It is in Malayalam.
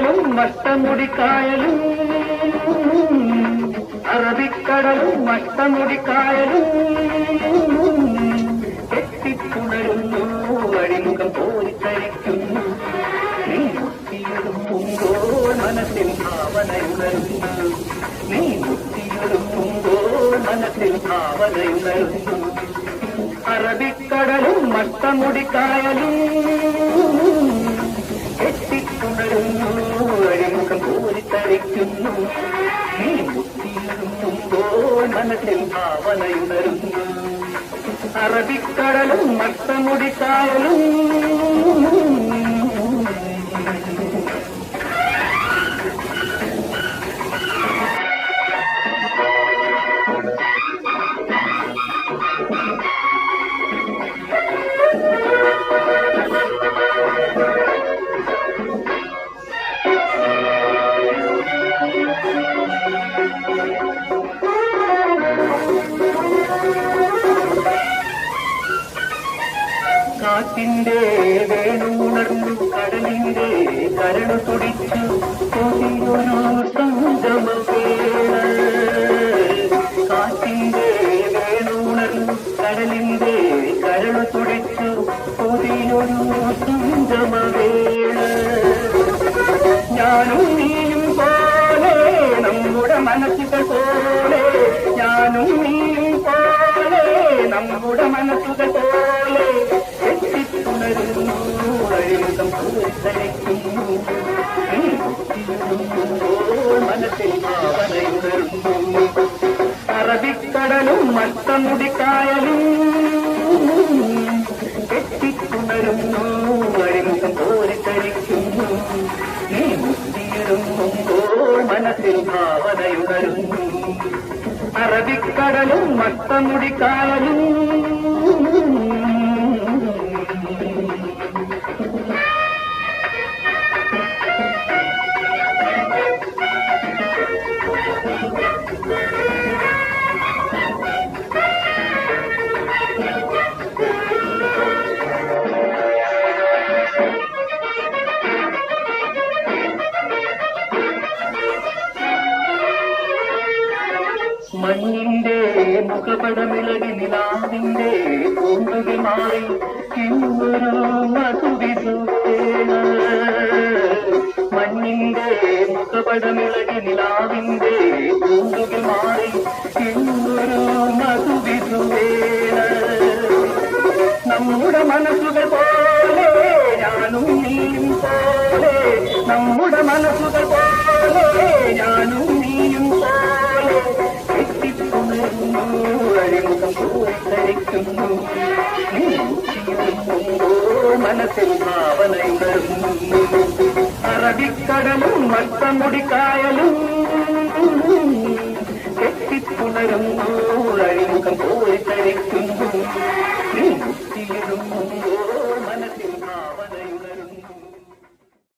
അറബിക്കടലും മട്ടമുടിക്കായലും അറബിക്കടലും മട്ടമുടിക്കായലും കെട്ടിത്തുണരുന്നു അഴിമുഖം പോരിത്തരിക്കുന്നു നീ മുത്തിയെടുക്കുമ്പോൾ മനസ്സിൽ ഭാവനയുണരുന്നു നീ മുത്തിയെടുക്കുമ്പോൾ മനസ്സിൽ ഭാവനയുണരുന്നു അറബിക്കടലും മട്ടമുടിക്കായലും കെട്ടിത്തുണരുന്നു അഴിമുഖം പോരിത്തരിക്കുന്നു നീ മുത്തിയെടുക്കുമ്പോൾ മനസ്സിൽ ഭാവനയുണരുന്നു അറബിക്കടലും മട്ടമുടിക്കായലും കാറ്റിന്റെ വേണുണർന്നു കടലിന്റെ കരളു തുടിച്ചു കൊതിയൊരു സംഗമവേള കാറ്റിന്റെ വേണുണർന്നു കടലിന്റെ കരളു തുടിച്ചു കൊതിയൊരു സംഗമവേള ഞാനും നീയും പോലെ നമ്മുടെ മനസ്സുകൾ പോലെ ഞാനും നീയും പോലെ നമ്മുടെ മനസ്സുകൾ പോലെ അഴിമുഖം പോരിത്തരിക്കുന്നു മനസ്സിൽ ഭാവനയുണരുന്നു അറബിക്കടലും മട്ടമുടിക്കായലും കെട്ടിത്തുണരുന്നു അഴിമുഖം പോരിത്തരിക്കുന്നു നീ മുത്തിയെടുക്കുമ്പോൾ മനസ്സിൽ ഭാവനയുണരുന്നു അറബിക്കടലും മട്ടമുടിക്കായലും മഞ്ഞിന്റെ മുഖപടമിളകി നിലാവിന്റെ പൂണ്ടുകൾ മാറി ഇന്നൊരു മധുവിധുവേള മഞ്ഞിന്റെ മുഖപടമിളകി നിലാവിന്റെ പൂണ്ടുകൾ മാറി ഇന്നൊരു മധുവിധുവേള നമ്മുടെ മനസ്സുകൾ പോലെ ഞാനും നീയും പോലെ നമ്മുടെ മനസ്സുകൾ പോലെ ഞാനും നീയും പോലെ അഴിമുഖം പോരിത്തരിക്കുന്നു മനസ്സിൽ ഭാവനയുണരുന്നു അറബിക്കടലും മട്ടമുടിക്കായലും